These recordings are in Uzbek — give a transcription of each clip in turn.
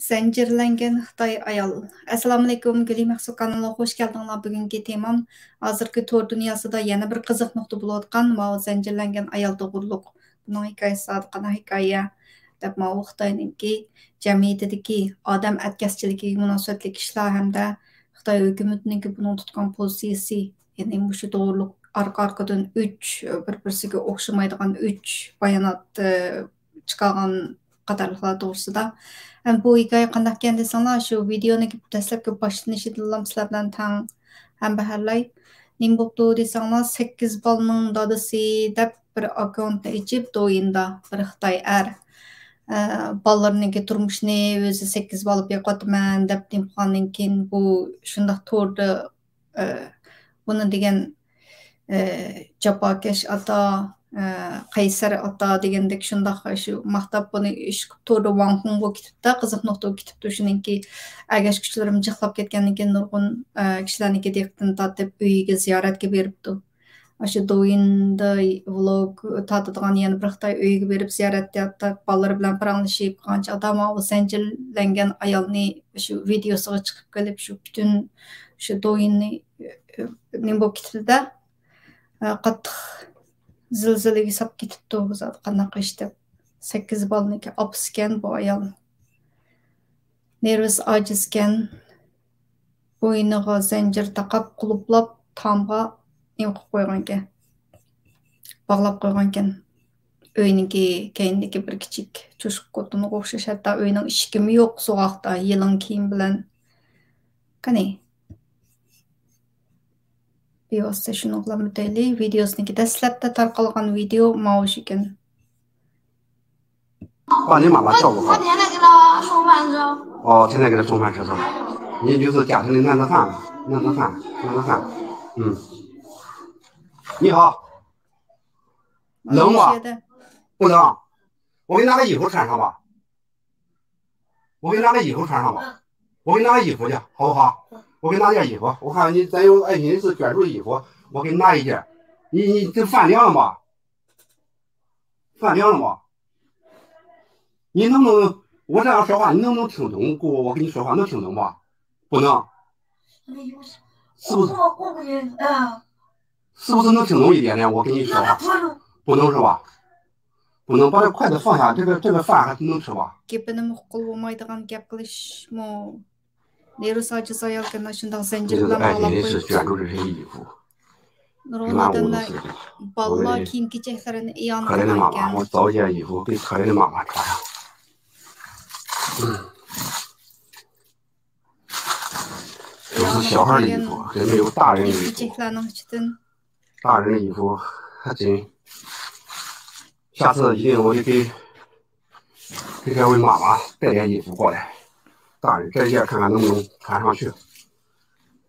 Zincirlengen Xitoy ayol. Assalomu alaykum, Guli Maqsud kanaliga hoş geldinglar. Bugungi temam hozirgi tor dunyosida yana bir qiziq nuqta bo'layotgan ma'u zincirlengen ayol to'g'riliq. Buning hikoyasi sodiqona hikoya deb ma'u Xitoyninki jamiyatidagi odam atkaschiligiga munosabatli ishlar hamda Xitoy hukumatiniki buning tutgan pozitsiyasi, ya'ni shu to'g'riliq arqa-arqadan 3 bir-birisiga o'xshamaydigan 3 bayonot chiqargan qatorliqlar to'g'risida. Bu hikoya qandaq ekan desanglar, shu videoni dastlabki boshlanishida sizlar bilan tang ham baharlay. Nima bo'pti desanglar, 8 bolaning dadasi deb bir akkaunt ochib do'yinda bir Xitoy bolalarningki turmushni o'zi 8 bola beqotaman deb qilgandan keyin bu shundoq to'rda buni degan jafokash ota Qaysar ota degandek shundoq shu maqtab buni ish to'rda Wang Hongbo kitibda qiziq nuqta kitibda shuningki agash kuchlarim jixlab ketgandan keyin nurg'un kishilarniki diqqatini tortib uyiga ziyoratga beribdi. Shu do'yinda vlog tortadigan yana bir Xitoy uyiga berib ziyoratga bolalar bilan paranglashib qancha odam zanjirlangan ayolni shu videosiga chiqib kelib shu butun shu do'yinni nima bo'lib ketdi-da qattiq zilzilaga sap ketibdi zot qanaqa ish deb 8 bolaniki opskan bu ayol nervus ojizkan bo'yniga zanjir taqab quluplab tomga nima qilib qo'ygan ekan bog'lab qo'ygan ekan uyniki keyindiki bir kichik cho'shq qotiniga o'xshash hatto uyning eshigimi yo'q so'g'oqda yelin kiyim bilan qani bevosita shuni o'qlamutayli videosiniki dastlabda tarqalgan video maush ekan 把你妈妈照顾好。天天给她送饭吃。哦，天天给她送饭吃是吧？你就是家庭的男子汉了，男子汉。你好。冷吗？不冷。我给你拿个衣服穿上吧。我给你拿个衣服穿上吧。我给你拿个衣服去，好不好？我给你拿件衣服，我看你咱有爱心是捐助的衣服，我给你拿一件。你这饭凉了吗？饭凉了吗？你能不能我这样说话，你能不能听懂？我跟你说话能听懂吗？不能。是不是？是不是能听懂一点点？我跟你说话，不能是吧？不能把这筷子放下，这个饭还能吃吧？ Nerus acısı ayarken şundan zincir bilan bağlap koyup捐助这些衣服。 Nurulmadan balla kiyim keçeklerini iyanı 可怜的妈妈，我找一件衣服给可怜的妈妈穿上。都是小孩的衣服，这没有大人的衣服。大人的衣服还真。下次一定我得给这位妈妈带点衣服过来。大人这件看看能不能穿上去。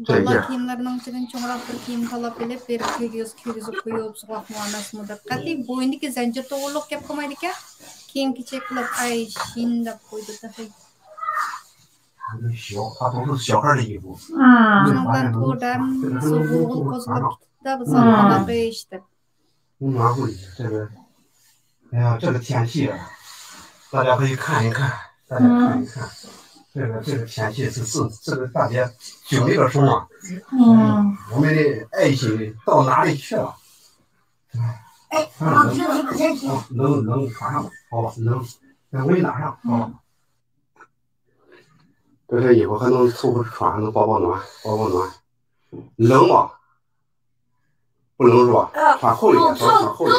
这件。 kiyimlarining ichidan cho'ngroq bir kiyim tanlab kelib berib ko'ygizib qo'yib so'qmoq muomalasini diqqatli bo'yindagi zanjir to'g'riliq gap qilmaydi ekan kiyim kechak qilib ay shin deb qo'ydi taxiy 小，他都是小孩的衣服。shundan to'rdam so'g'ul qo'zg'ab ketdi biz anaqa eshitib 不暖和的这个，哎呀，这个天气，大家可以看一看，大家看一看。 这个天气是这个大家经历了什么？我们的爱心到哪里去了？哎，能穿上吧？好吧，能，我给你拿上，好吧。这身衣服还能凑合穿，还能保暖，冷吗？不冷是吧？穿厚一点，穿厚一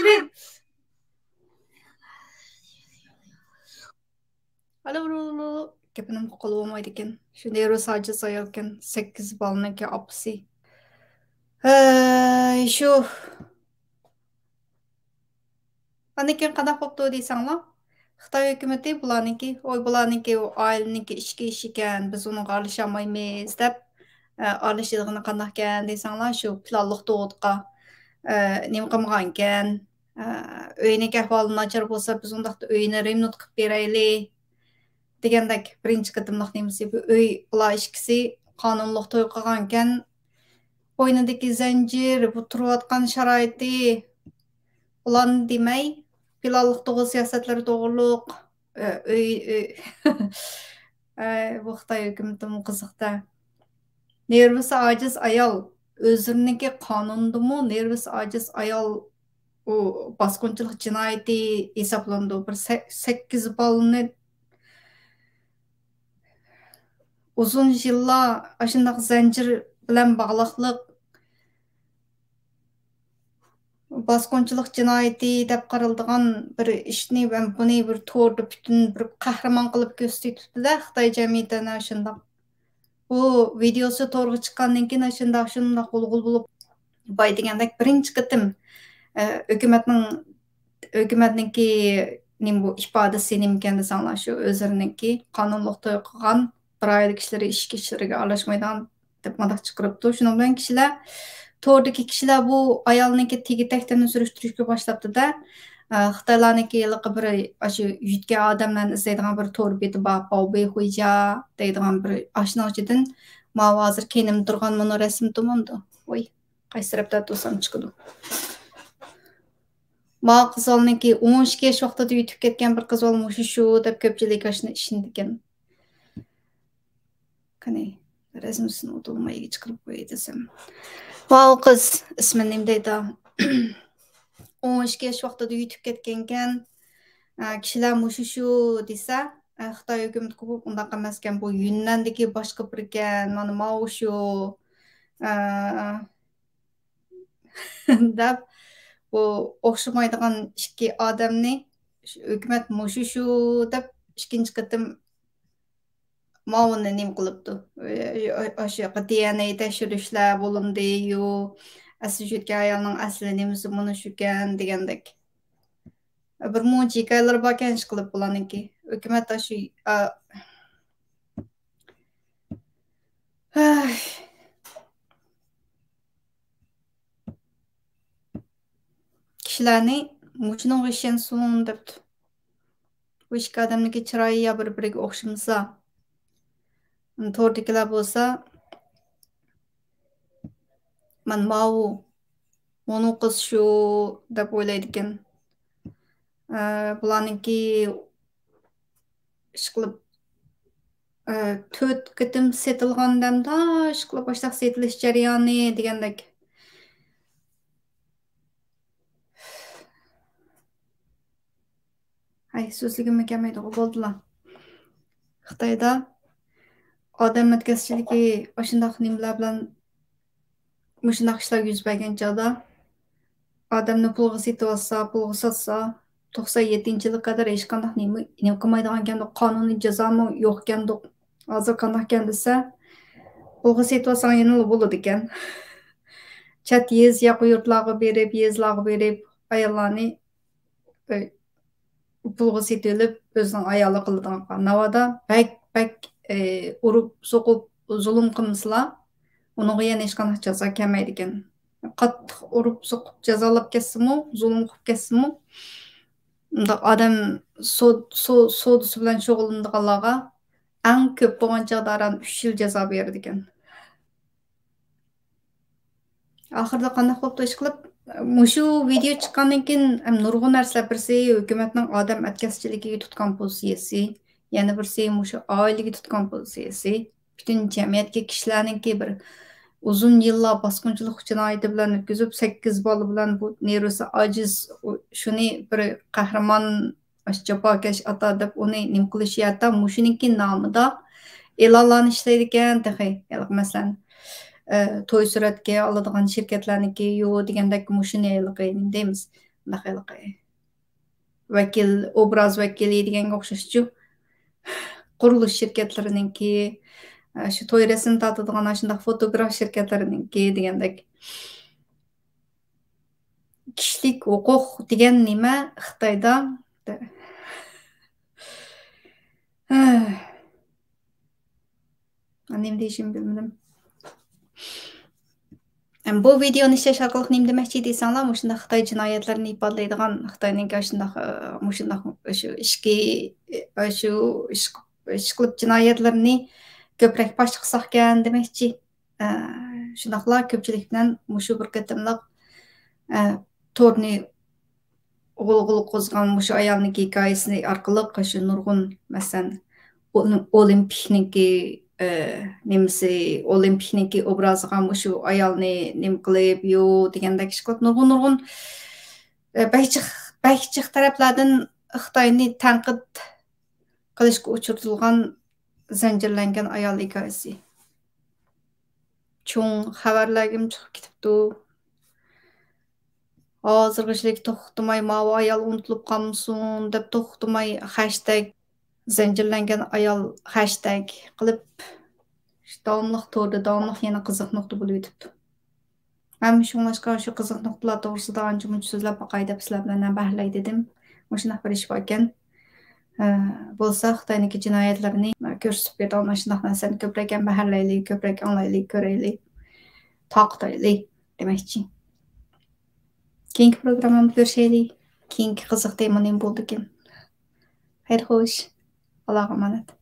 点。 Alo, gapim qo'lolmaydi ekan. Shunday ro'saji sayolgan 8 bolaniki opsi. Shu. Anikin qanday bo'pti deysanglar? Xitoy hukumatı bularniki oilaniki ishga ish ekan, biz uni aralashmaymiz deb aralashadigan qanday ekan deysanglar, shu planliq to'g'riqa nima qilmagan ekan. Uyiniki ahvoli nachar bo'lsa, biz undaqda uyini remont qilib beraylik. Degandek birinchi qatimliq nemisi bu uy ular ikkisi qonunliq to'y qilgan ekan bo'ynidagi zanjir bu turayotgan sharoiti ularni demay planliq to'g'ri siyosatlari to'g'riliq Bu Xitoy hökumətimin qiziqda. Nervisi aciz ayol özününki qonundimi nervisi aciz ayol o bosqinchilik jinoyati hisoblanadi. Bir 8 balni uzun yillar ashundaq zanjir bilan bog'liqlik bosqinchilik jinoyati deb qaraladigan bir ishni va buni bir to'rda butun bir qahramon qilib ko'rsatibdi-da Xitoy jamiyatini ashundaq. Bu videosi to'rga chiqqandan keyin ashundaq g'ulg'ul bo'lib boy degandek birinchi qitim hökumətninki nim bu ifadəsi nimkən desanglar şu özlərinki qanunluq toy qılğan bir ailə kişiləri iş kişilərə aralashmaydan deb madaq çıxırıbdı. Şunun bilan kişilər tordakı kişilər bu ayalnınki tegi-təkdən sürüştürüşkə başlapdı da Xitaylarnınki yılqı bir aşı yütkə adamlarını izləydiğən bir tor beti var. Baobei Huija deydiğən bir aşınaqçıdan ma hazır kenim durğan bunu rəsm tumundu. Oy, qaysı tərəfdə tursam çıxıdı. Ma qizolniki 12 yosh vaqtida yutib ketgan bir qizol mushi shu deb ko'pchilik ashuni ishinigan. Qani, rasmini o'tolmayga chiqarib qo'yay desam. Va u qiz ismini nima deydi? 12 yosh vaqtida yutib ketgan kishilar mushi shu desa, Xitoy hukumati ko'p undoq emas ekan, bu Yunnandagi boshqa bir ekan, mana Mao shu deb bu o'xshamaydigan ikki odamni hukumat mushu shu deb ikkinchi qatim Mao'ni nim qilibdi. O'sha DNA tekshirishlar bo'lindi, yo asli shutga ayolning asli nimasi buni shukan degandek. Bir muncha hikoyalar bor ekan ish qilib bularniki. Hukumat shu kishilarni mushuning ishonsin debdi. Bu ikki odamniki chiroyi ya bir-biriga o'xshamasa, to'rdagilar bo'lsa, man Mao onu qiz shu deb o'ylaydi ekan. Bularniki ish qilib 4 qitim setilgandamda ish qilib boshlab setilish jarayoni degandek. Ay, so'zligimga kelmaydi, bo'ldilar. Xitoyda odam o'tkazchiligi shundoq nimalar bilan mushundoq ishlar yuz bergan chog'da odamni pulga setib olsa, pulga sotsa 97-yilga qadar hech qanday nima qilmaydigan ekan, qonuniy jazomi yo'q ekan, hozir qanday ekan desa, pulga setib olsang yana bo'ladi ekan. Chat yez yoq yurtlarga berib, yezlarga berib ayollarni pulga setilib o'zining ayoli qiladigan navoda bak urib so'qib zulm qilmaslar, uning yana hech qanday jazo kelmaydi ekan. Qattiq urib so'qib jazolab ketsa-mu, zulm qilib ketsa-mu, unda odam sodisi bilan shug'ullanadiganlarga eng ko'p bo'lgan chog'da 3 yil jazo beradi ekan. Oxirida qanday qilib ish qilib mushu video chiqqandan keyin nurg'un narsalar birsi hukumatning odam atkazchiligiga tutgan pozitsiyasi, yana birsi mushu oilaga tutgan pozitsiyasi, butun jamiyatga kishilarningki bir uzun yillar bosqinchilik jinoyati bilan o'tkazib 8 bola bilan bu nervisi ojiz shuni bir qahramon jafokash ota deb uni nim qilishyapti. Mushuninki nomida e'lonlarni ishlaydi ekan, masalan to'y suratga oladigan shirkatlarniki yo'q degandek mushuni deymiz. Vakil, obraz vakili deganga o'xshashchu. Qurilish shirkatlarininki, shu to'y rasm tortadigan shunday fotograf shirkatlarininki degandek. Kishilik huquq degan nima Xitoyda? Nima deyishimni bilmadim. Bu videoni ishlash orqali nima demoqchi desanglar, mushunda Xitoy jinoyatlarini ifodalaydigan Xitoyning mushunda shu ish qilib jinoyatlarni ko'proq fosh qilsak ekan demoqchi. Shundaqla ko'pchilik bilan mushu bir qatimliq to'rni g'ulg'ul qo'zg'an shu ayolning hikoyasini orqali shu nurg'un masalan olimpikniki nimasi olimpikniki obraziga shu ayolni nim qilib yo degandek ish qilib nurg'un baychiq taraflardan Xitoyni tanqid qilishga uchratilgan zanjirlangan ayol hikoyasi. Cho'ng xabarlarga chiqib ketibdi. Hozirg'ichlik to'xtamay mavo ayol unutilib qolmasin deb to'xtamay hashtag zanjirlangan ayol hashtag qilib davomli to'rda davomli yana qiziq nuqta bo'lib o'tibdi. Men shunlashqa shu qiziq nuqtalar to'g'risida ancha-muncha so'zlab boqay deb sizlar bilan bahslay dedim. Shunday bir ish bor ekan. Bo'lsa Xitoyniki jinoyatlarini ko'rsatib bera olmash narsani ko'proq bahslaylik, ko'proq anglaylik, ko'raylik, taqtaylik demoqchi. Keyingi programmamda görüşelim. Keyingi qiziq tema nima bo'ldi ekan. Xayr xo'sh. Allohga omonat.